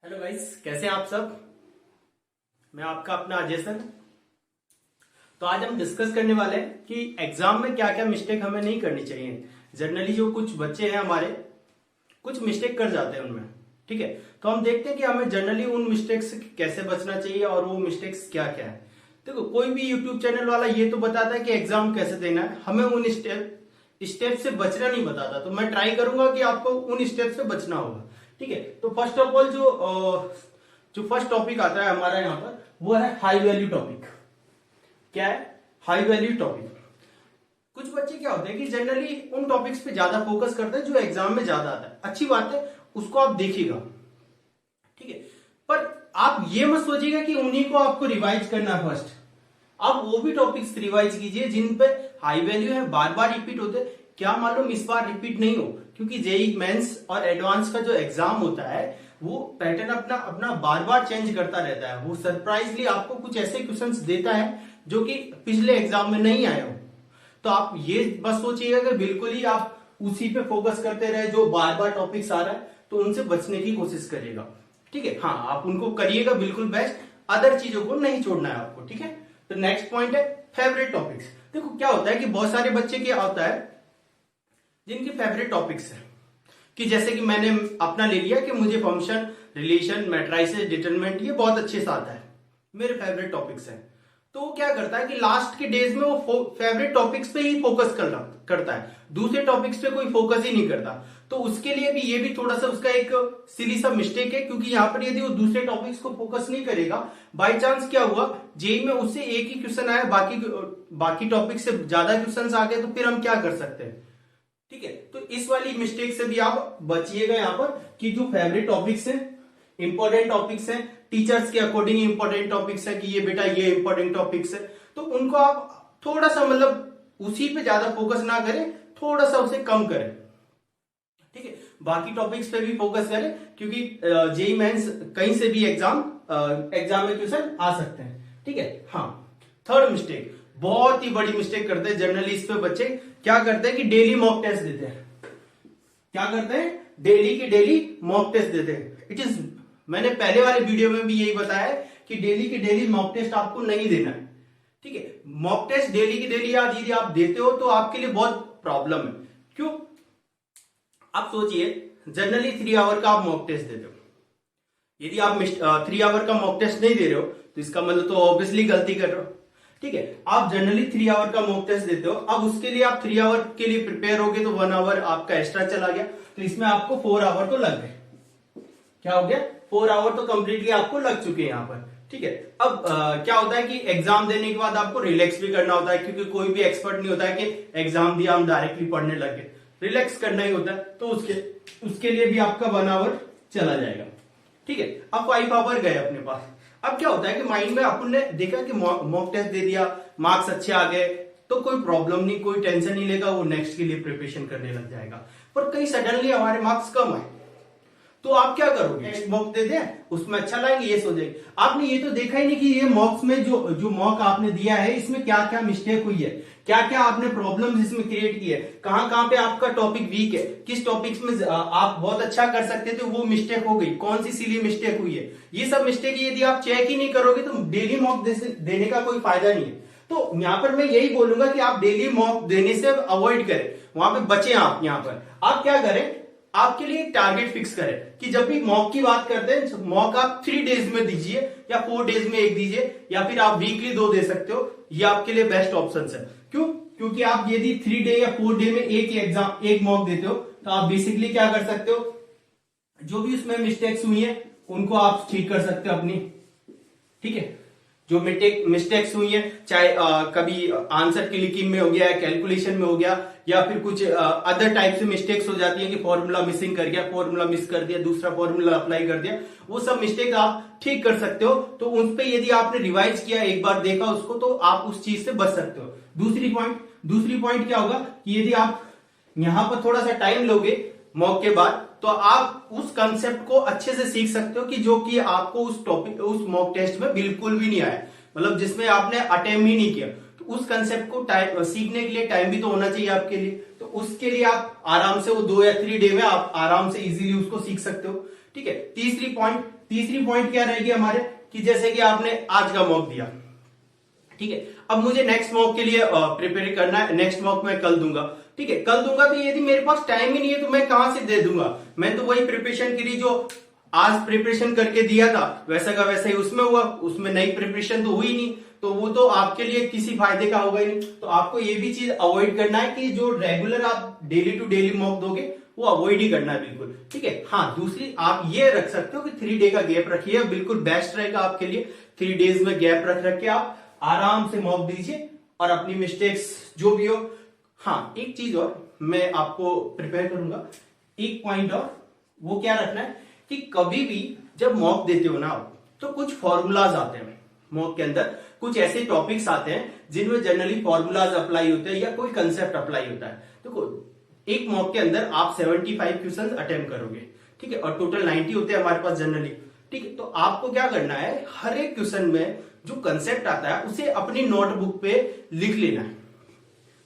Hello guys, कैसे हैं आप सब। मैं आपका अपना अजय सर। तो आज हम डिस्कस करने वाले हैं कि एग्जाम में क्या क्या मिस्टेक हमें नहीं करनी चाहिए। जनरली जो कुछ बच्चे हैं हमारे, कुछ मिस्टेक कर जाते हैं उनमें। ठीक है, तो हम देखते हैं कि हमें जनरली उन मिस्टेक से कैसे बचना चाहिए और वो मिस्टेक्स क्या क्या है। देखो, कोई भी यूट्यूब चैनल वाला ये तो बताता है कि एग्जाम कैसे देना है, हमें उन स्टेप से बचना नहीं बताता। तो मैं ट्राई करूंगा कि आपको उन स्टेप से बचना होगा। ठीक है, तो फर्स्ट ऑफ ऑल जो फर्स्ट टॉपिक आता है हमारा यहाँ पर, वो है हाई वैल्यू टॉपिक। क्या है हाई वैल्यू टॉपिक? कुछ बच्चे क्या होते हैं कि जनरली उन टॉपिक्स पे ज्यादा फोकस करते हैं जो एग्जाम में ज्यादा आता है। अच्छी बात है, उसको आप देखिएगा। ठीक है, पर आप ये मत सोचिएगा कि उन्हीं को आपको रिवाइज करना है। फर्स्ट आप वो भी टॉपिक्स रिवाइज कीजिए जिन पे हाई वैल्यू है, बार बार रिपीट होते। क्या मालूम इस बार रिपीट नहीं हो, क्योंकि जेई मेंस और एडवांस का जो एग्जाम होता है वो पैटर्न अपना अपना बार बार चेंज करता रहता है। वो सरप्राइजली आपको कुछ ऐसे क्वेश्चंस देता है जो कि पिछले एग्जाम में नहीं आए हो। तो आप ये बस सोचिएगा कि बिल्कुल ही आप उसी पे फोकस करते रहे जो बार बार टॉपिक्स आ रहा है, तो उनसे बचने की कोशिश करिएगा। ठीक है, हाँ आप उनको करिएगा बिल्कुल बेस्ट, अदर चीजों को नहीं छोड़ना है आपको। ठीक है, तो नेक्स्ट पॉइंट है फेवरेट टॉपिक्स। देखो क्या होता है कि बहुत सारे बच्चे क्या होता है जिनके फेवरेट टॉपिक्स है, कि जैसे कि मैंने अपना ले लिया कि मुझे फंक्शन, रिलेशन, मैट्राइसेस, डिटरमिनेंट ये बहुत अच्छे से आता है, मेरे फेवरेट टॉपिक्स हैं। तो वो क्या करता है कि लास्ट के डेज में वो फेवरेट टॉपिक्स पे ही फोकस करता है, दूसरे टॉपिक्स पे कोई फोकस ही नहीं करता। तो उसके लिए भी ये भी थोड़ा सा उसका एक सिली सा मिस्टेक है, क्योंकि यहाँ पर यदि वो दूसरे टॉपिक्स को फोकस नहीं करेगा, बाई चांस क्या हुआ जेई में उससे एक ही क्वेश्चन आया, बाकी टॉपिक से ज्यादा क्वेश्चन आ गए, तो फिर हम क्या कर सकते हैं। ठीक है, तो इस वाली मिस्टेक से भी आप बचिएगा यहाँ पर, कि जो फेवरेट टॉपिक्स हैं, इंपॉर्टेंट टॉपिक्स हैं, टीचर्स के अकॉर्डिंग इंपॉर्टेंट टॉपिक्स है कि ये बेटा ये इंपॉर्टेंट टॉपिक्स है, तो उनको आप थोड़ा सा मतलब उसी पे ज्यादा फोकस ना करें, थोड़ा सा उसे कम करें। ठीक है, बाकी टॉपिक्स पे भी फोकस करें, क्योंकि जेई मेंस कहीं से भी एग्जाम में क्वेश्चन आ सकते हैं। ठीक है, हाँ थर्ड मिस्टेक, बहुत ही बड़ी मिस्टेक करते हैं जनरली इस पे बच्चे। क्या करते हैं कि डेली मॉक टेस्ट देते हैं। क्या करते हैं? डेली की डेली मॉक टेस्ट देते हैं। इट इज, मैंने पहले वाले वीडियो में भी यही बताया है कि डेली की डेली मॉक टेस्ट आपको नहीं देना है। ठीक है, मॉक टेस्ट डेली की डेली यदि आप देते हो तो आपके लिए बहुत प्रॉब्लम है। क्यों? आप सोचिए, जनरली 3 आवर का आप मॉक टेस्ट देते हो। यदि आप 3 आवर का मॉक टेस्ट नहीं दे रहे हो तो इसका मतलब तो ऑब्वियसली गलती कर रहे हो। ठीक है, आप जनरली 3 आवर का मॉक टेस्ट देते हो, अब उसके लिए आप 3 आवर के लिए प्रिपेयर होगे तो 1 आवर आपका एक्स्ट्रा चला गया, तो इसमें आपको 4 आवर तो लग गए। क्या हो गया? 4 आवर तो कंप्लीटली आपको लग चुके हैं यहाँ पर। ठीक है, अब क्या होता है कि एग्जाम देने के बाद आपको रिलैक्स भी करना होता है, क्योंकि कोई भी एक्सपर्ट नहीं होता है कि एग्जाम दिया हम डायरेक्टली पढ़ने लग गए, रिलैक्स करना ही होता है। तो उसके लिए भी आपका 1 आवर चला जाएगा। ठीक है, अब 5 आवर गए अपने पास। अब क्या होता है कि माइंड में अपन ने देखा कि मॉक टेस्ट दे दिया, मार्क्स अच्छे आ गए, तो कोई प्रॉब्लम नहीं, कोई टेंशन नहीं लेगा, वो नेक्स्ट के लिए प्रिपरेशन करने लग जाएगा। पर कहीं सडनली हमारे मार्क्स कम आए तो आप क्या करोगे? मॉक दे दें, उसमें अच्छा लाएंगे ये सोचेंगे। आपने ये तो देखा ही नहीं कि ये मॉक्स में जो मॉक आपने दिया है इसमें क्या क्या मिस्टेक हुई है, क्या क्या आपने प्रॉब्लम्स इसमें क्रिएट की है, कहां कहां पे आपका टॉपिक वीक है, किस टॉपिक्स में आप बहुत अच्छा कर सकते थे वो मिस्टेक हो गई, कौन सी सिली मिस्टेक हुई है। ये सब मिस्टेक यदि आप चेक ही नहीं करोगे तो डेली मॉक देने का कोई फायदा नहीं है। तो यहां पर मैं यही बोलूंगा कि आप डेली मॉक देने से अवॉइड करें, वहां पे बचे। आप यहां पर आप क्या करें, आपके लिए एक टारगेट फिक्स करें कि जब भी मॉक की बात करते हैं, मॉक आप 3 डेज में दीजिए या 4 डेज में एक दीजिए, या फिर आप वीकली 2 दे सकते हो। ये आपके लिए बेस्ट ऑप्शन है। क्यों? क्योंकि आप यदि 3 डे या 4 डे में एक मॉक देते हो तो आप बेसिकली क्या कर सकते हो, जो भी उसमें मिस्टेक्स हुई है उनको आप ठीक कर सकते हो अपनी। ठीक है, जो मिस्टेक्स हुई है, चाहे कभी आंसर क्लिकिंग में हो गया, कैलकुलेशन में हो गया, या फिर कुछ अदर टाइप से मिस्टेक्स हो जाती है कि फॉर्मूला मिसिंग कर गया, फॉर्मूला मिस कर दिया, दूसरा फॉर्मूला अप्लाई कर दिया, वो सब मिस्टेक आप ठीक कर सकते हो। तो उन पे यदि आपने रिवाइज किया, एक बार देखा उसको, तो आप उस चीज से बच सकते हो। दूसरी पॉइंट क्या होगा कि यदि आप यहां पर थोड़ा सा टाइम लोगे मॉक के बाद, तो आप उस कंसेप्ट को अच्छे से सीख सकते हो कि जो कि आपको उस मॉक टेस्ट में बिल्कुल भी नहीं आया, मतलब जिसमें आपने अटेम्प्ट ही नहीं किया। तो उस कंसेप्ट को सीखने के लिए टाइम भी तो होना चाहिए आपके लिए। तो उसके लिए आप आराम से वो 2 या 3 डे में आप आराम से इजीली उसको सीख सकते हो। ठीक है। तीसरी पॉइंट क्या रहेगी हमारे, कि जैसे कि आपने आज का मॉक दिया, ठीक है, अब मुझे नेक्स्ट मॉक के लिए प्रिपेयर करना है, नेक्स्ट मॉक मैं कल दूंगा, ठीक है, कल दूंगा, तो यदि मेरे पास टाइम ही नहीं है तो मैं कहां से दे दूंगा, मैं तो वही प्रिपरेशन करी जो आज प्रिपरेशन करके दिया था वैसा का वैसा ही उसमें हुआ, उसमें नई प्रिपरेशन तो हुई नहीं, तो वो तो आपके लिए किसी फायदे का होगा ही नहीं। तो आपको ये भी चीज अवॉइड करना है कि जो रेगुलर आप डेली टू डेली मॉक दोगे वो अवॉइड ही करना है बिल्कुल, ठीक है। हाँ, दूसरी आप ये रख सकते हो कि 3 डे का गैप रखिए, बिल्कुल बेस्ट रहेगा आपके लिए। 3 डेज में गैप रख के आप आराम से मॉक दीजिए और अपनी मिस्टेक्स जो भी हो। हाँ, एक चीज और मैं आपको प्रिपेयर करूंगा, एक पॉइंट और, वो क्या रखना है कि कभी भी जब मॉक देते हो ना आप, तो कुछ फॉर्मूलाज आते हैं मॉक के अंदर, कुछ ऐसे टॉपिक्स आते हैं जिनमें जनरली फॉर्मूलाज अप्लाई होते हैं या कोई कंसेप्ट अप्लाई होता है। देखो, एक मॉक के अंदर आप 75 क्वेश्चन अटेम्प्ट करोगे, ठीक है, और टोटल 90 होते हैं हमारे पास जनरली, ठीक है। तो आपको क्या करना है, हर एक क्वेश्चन में जो कंसेप्ट आता है उसे अपनी नोटबुक पे लिख लेना है,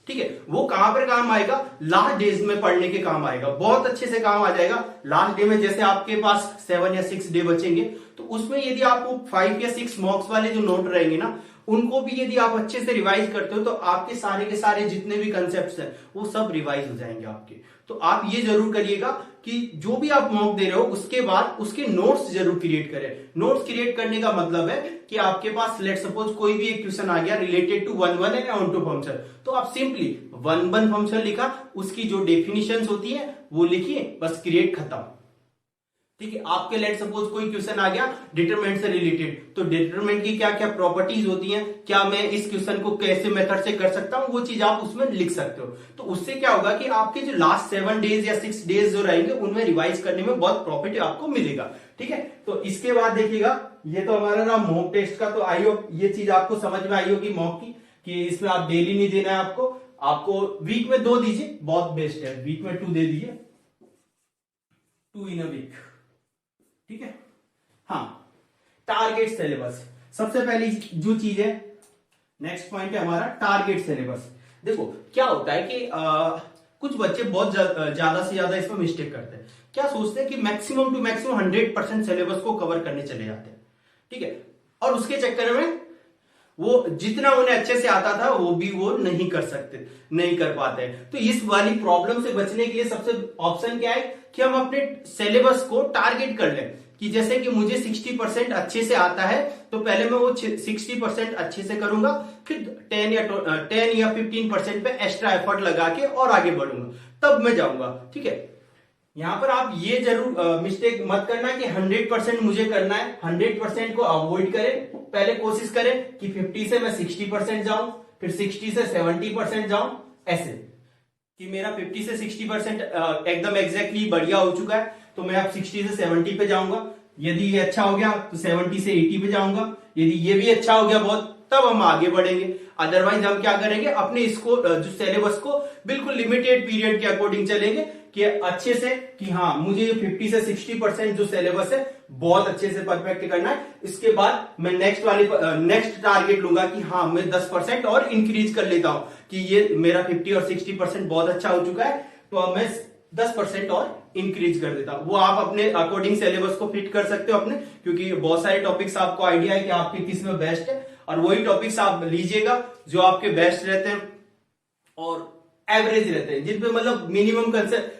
ठीक है। वो कहां पर काम आएगा, लास्ट डेज में पढ़ने के काम आएगा, बहुत अच्छे से काम आ जाएगा। लास्ट डे में जैसे आपके पास 7 या 6 डे बचेंगे, तो उसमें यदि आपको 5 या 6 मॉक्स वाले जो नोट रहेंगे ना, उनको भी यदि आप अच्छे से रिवाइज करते हो तो आपके सारे के सारे जितने भी कंसेप्ट्स हैं वो सब रिवाइज हो जाएंगे आपके। तो आप ये जरूर करिएगा कि जो भी आप मॉक दे रहे हो उसके बाद उसके नोट्स जरूर क्रिएट करें। नोट्स क्रिएट करने का मतलब है कि आपके पास लेट सपोज कोई भी एक क्वेश्चन आ गया related to 1-1 and onto function, तो आप सिंपली 1-1 फंक्शन लिखा, उसकी जो डेफिनेशंस होती है वो लिखिए, बस क्रिएट, खत्म, ठीक है। आपके लेट सपोज कोई क्वेश्चन आ गया डिटरमिनेंट से रिलेटेड, तो डिटरमिनेंट की क्या क्या प्रॉपर्टीज होती हैं, क्या मैं इस क्वेश्चन को कैसे मेथड से कर सकता हूं, वो चीज आप उसमें लिख सकते हो। तो उससे क्या होगा कि आपके जो लास्ट 7 डेज या 6 डेज जो रहेंगे उनमें रिवाइज करने में बहुत प्रॉफिट आपको मिलेगा, ठीक है। तो इसके बाद देखिएगा, ये तो हमारा ना मॉक टेस्ट का, तो आई होप ये चीज आपको समझ में आई होगी मॉक की, कि इसमें आप डेली नहीं देना है आपको वीक में 2 दीजिए, बहुत बेस्ट है, वीक में 2 दे दीजिए, 2 इन अ वीक, ठीक है। हाँ, टारगेट सिलेबस, सबसे पहली जो चीज है, नेक्स्ट पॉइंट है हमारा टारगेट सिलेबस। देखो क्या होता है कि कुछ बच्चे बहुत ज्यादा से ज्यादा इसमें मिस्टेक करते हैं, क्या सोचते हैं कि मैक्सिमम टू मैक्सिमम 100% सिलेबस को कवर करने चले जाते हैं, ठीक है, और उसके चक्कर में वो जितना उन्हें अच्छे से आता था वो भी वो नहीं कर पाते। तो इस वाली प्रॉब्लम से बचने के लिए सबसे ऑप्शन क्या है कि हम अपने सिलेबस को टारगेट कर लें, कि जैसे कि मुझे 60% अच्छे से आता है, तो पहले मैं वो 60% अच्छे से करूंगा, फिर 10 या 15% पे एक्स्ट्रा एफर्ट लगा के और आगे बढ़ूंगा, तब मैं जाऊंगा, ठीक है। यहां पर आप ये जरूर मिस्टेक मत करना कि 100% मुझे करना है, 100% को अवॉइड करें, पहले कोशिश करें कि 50 से मैं 60% जाऊं, फिर 60 से 70% जाऊं, ऐसे कि मेरा 50 से 60% एकदम एग्जैक्टली बढ़िया हो चुका है, तो मैं अब 60 से 70 पे जाऊंगा। यदि ये अच्छा हो गया तो 70 से 80 पे जाऊंगा, यदि ये भी अच्छा हो गया बहुत, तब हम आगे बढ़ेंगे। अदरवाइज हम क्या करेंगे, अपने इसको जो सिलेबस को बिल्कुल लिमिटेड पीरियड के अकॉर्डिंग चलेंगे, कि अच्छे से, कि हाँ मुझे 50 से 60% जो सिलेबस है बहुत अच्छे से परफेक्ट करना है। इसके बाद मैं नेक्स्ट टारगेट लूंगा कि हाँ मैं 10% और इंक्रीज कर लेता हूं, कि ये मेरा 50 और 60% बहुत अच्छा हो चुका है, तो अब मैं 10% और इंक्रीज कर देता हूं। वो आप अपने अकॉर्डिंग सिलेबस को फिट कर सकते हो अपने, क्योंकि बहुत सारे टॉपिक्स आपको आइडिया है कि आपके किस में बेस्ट है, और वही टॉपिक्स आप लीजिएगा जो आपके बेस्ट रहते हैं और एवरेज रहते हैं, जिन पे मतलब मिनिमम कंसेप्ट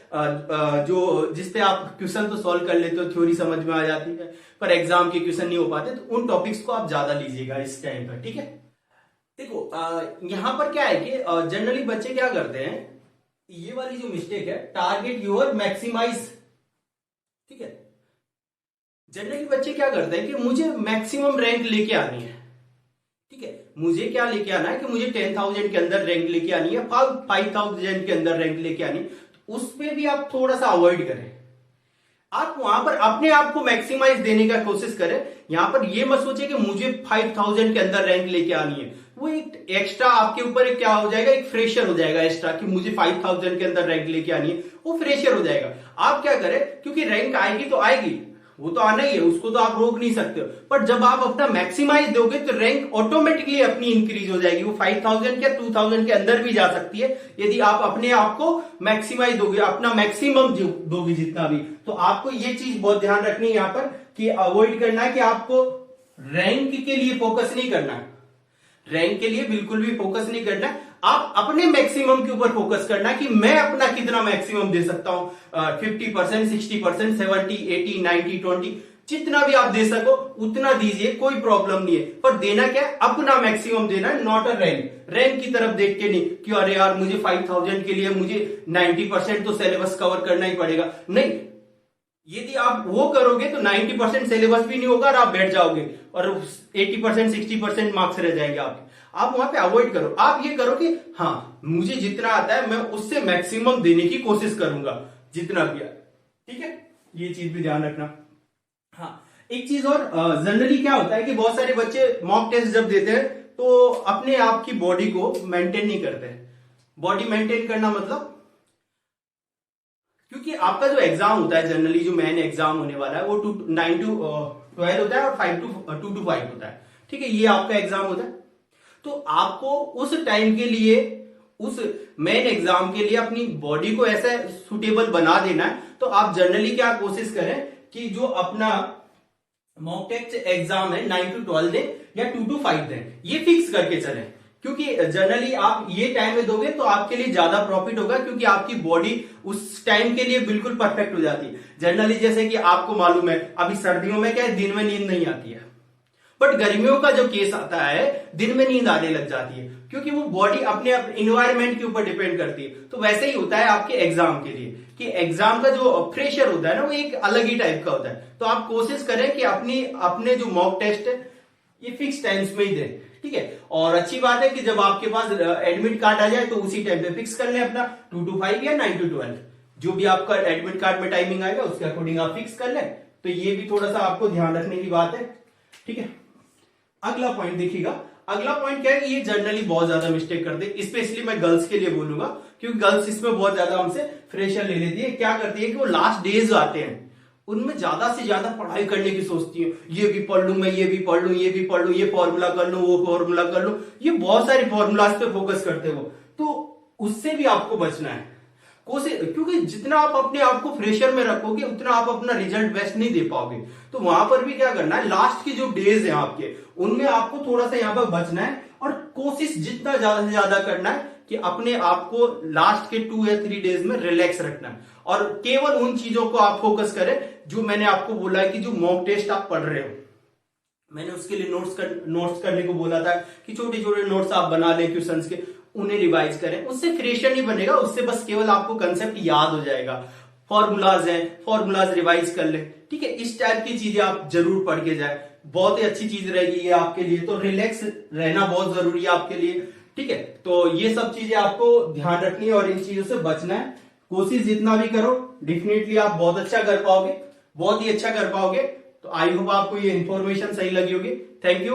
जो जिसपे आप क्वेश्चन तो सॉल्व कर लेते हो, थ्योरी समझ में आ जाती है, पर एग्जाम के क्वेश्चन नहीं हो पाते, तो उन टॉपिक्स को आप ज्यादा लीजिएगा इस टाइम पर, ठीक है। देखो यहां पर क्या है कि जनरली बच्चे क्या करते हैं, ये वाली जो मिस्टेक है, टारगेट योर मैक्सिमाइज, ठीक है। जनरली बच्चे क्या करते हैं कि मुझे मैक्सिमम रैंक लेके आनी है, ठीक है, मुझे क्या लेके आना है कि मुझे 10,000 के अंदर रैंक लेके आनी है, 5,000 के अंदर रैंक लेके आनी है, तो उसमें भी आप थोड़ा सा अवॉइड करें। आप वहां पर अपने आप को मैक्सिमाइज देने का कोशिश करें। यहां पर ये मत सोचे कि मुझे 5,000 के अंदर रैंक लेके आनी है, वो एक एक्स्ट्रा आपके ऊपर एक क्या हो जाएगा, एक प्रेशर हो जाएगा एक्स्ट्रा, कि मुझे 5,000 के अंदर रैंक लेके आनी है, वो प्रेशर हो जाएगा। आप क्या करें, क्योंकि रैंक आएगी तो आएगी, वो तो आना ही है, उसको तो आप रोक नहीं सकते हो। पर जब आप अपना मैक्सिमाइज दोगे तो रैंक ऑटोमेटिकली अपनी इंक्रीज हो जाएगी, वो 5000 या 2000 के अंदर भी जा सकती है यदि आप अपने आप को मैक्सिमाइज दोगे, अपना मैक्सिमम दोगे जितना भी। तो आपको ये चीज बहुत ध्यान रखनी है यहाँ पर कि अवॉइड करना है कि आपको रैंक के लिए फोकस नहीं करना है, रैंक के लिए बिल्कुल भी फोकस नहीं करना है। आप अपने मैक्सिमम के ऊपर फोकस करना है कि मैं अपना कितना मैक्सिमम दे सकता हूं, 50%, 60%, 70, 80, 90, 20, जितना भी आप दे सको उतना दीजिए, कोई प्रॉब्लम नहीं है। पर देना क्या है, अपना मैक्सिमम देना है, नॉट अ रैंक। रैंक की तरफ देख के नहीं कि अरे यार मुझे 5000 के लिए मुझे 90% तो सिलेबस कवर करना ही पड़ेगा, नहीं। यदि आप वो करोगे तो 90% सिलेबस भी नहीं होगा और आप बैठ जाओगे और 80%, 60% मार्क्स रह जाएंगे आपके। आप वहां पे अवॉइड करो, आप ये करो कि हाँ मुझे जितना आता है मैं उससे मैक्सिमम देने की कोशिश करूंगा, जितना भी आए, ठीक है। ये चीज भी ध्यान रखना। हाँ, एक चीज और, जनरली क्या होता है कि बहुत सारे बच्चे मॉक टेस्ट जब देते हैं तो अपने आप की बॉडी को मेंटेन नहीं करते। बॉडी मेंटेन करना मतलब, क्योंकि आपका जो एग्जाम होता है जनरली, जो मेन एग्जाम होने वाला है वो 9 to 12 होता है और 2 to 5 होता है, ठीक है। ये आपका एग्जाम होता है। तो आपको उस टाइम के लिए, उस मेन एग्जाम के लिए अपनी बॉडी को ऐसा सुटेबल बना देना है। तो आप जनरली क्या कोशिश करें कि जो अपना मॉक टेस्ट एग्जाम है 9 to 12 दें या 2 to 5 दें, ये फिक्स करके चलें। क्योंकि जनरली आप ये टाइम में दोगे तो आपके लिए ज्यादा प्रॉफिट होगा, क्योंकि आपकी बॉडी उस टाइम के लिए बिल्कुल परफेक्ट हो जाती है। जनरली जैसे कि आपको मालूम है अभी सर्दियों में क्या है, दिन में नींद नहीं आती है, बट गर्मियों का जो केस आता है दिन में नींद आने लग जाती है, क्योंकि वो बॉडी अपने इन्वायरमेंट के ऊपर डिपेंड करती है। तो वैसे ही होता है आपके एग्जाम के लिए कि एग्जाम का जो प्रेशर होता है ना वो एक अलग ही टाइप का होता है। तो आप कोशिश करें कि अपने जो मॉक टेस्ट है ये फिक्स टाइम्स में ही दें, ठीक है। और अच्छी बात है कि जब आपके पास एडमिट कार्ड आ जाए तो उसी टाइम पे फिक्स कर लें अपना 2 to 5 या 9 to 12, जो भी आपका एडमिट कार्ड में टाइमिंग आएगा उसके अकॉर्डिंग आप फिक्स कर लें। तो ये भी थोड़ा सा आपको ध्यान रखने की बात है, ठीक है। अगला पॉइंट देखिएगा, अगला पॉइंट क्या है कि ये जनरली बहुत ज्यादा मिस्टेक करते हैं, स्पेशली मैं गर्ल्स के लिए बोलूंगा, क्योंकि गर्ल्स इसमें बहुत ज्यादा हमसे फ्रेशर ले लेती है। क्या करती है कि वो लास्ट डेज आते हैं उनमें ज्यादा से ज्यादा पढ़ाई करने की सोचती है, ये भी पढ़ लूं मैं, ये भी पढ़ लूं, ये भी पढ़ लूं, ये फॉर्मूला कर लूं, वो फॉर्मूला कर लूं, ये बहुत सारे फॉर्मूलाज पे फोकस करते हो। तो उससे भी आपको बचना है कोशिश, क्योंकि जितना आप अपने आप को फ्रेशर में रखोगे उतना आप अपना रिजल्ट बेस्ट नहीं दे पाओगे। तो वहां पर भी क्या करना है, लास्ट की जो डेज है आपके उनमें आपको थोड़ा सा यहाँ पर बचना है और कोशिश जितना ज्यादा से ज्यादा करना है कि अपने आप को लास्ट के 2 या 3 डेज में रिलैक्स रखना है और केवल उन चीजों को आप फोकस करें जो मैंने आपको बोला है कि जो मॉक टेस्ट आप पढ़ रहे हो। मैंने उसके लिए नोट्स करने को बोला था कि छोटे छोटे नोट्स आप बना लें क्वेश्चंस के, उन्हें रिवाइज करें। उससे फ्रेशर नहीं बनेगा, उससे बस केवल आपको कंसेप्ट याद हो जाएगा। फॉर्मूलाज हैं, फॉर्मूलाज रिवाइज कर ले, ठीक है। इस टाइप की चीजें आप जरूर पढ़ के जाए, बहुत ही अच्छी चीज रहेगी ये आपके लिए। तो रिलैक्स रहना बहुत जरूरी है आपके लिए, ठीक है। तो ये सब चीजें आपको ध्यान रखनी है और इन चीजों से बचना है। कोशिश जितना भी करो डेफिनेटली आप बहुत अच्छा कर पाओगे, बहुत ही अच्छा कर पाओगे। तो आई होप आपको ये इंफॉर्मेशन सही लगी होगी। Thank you.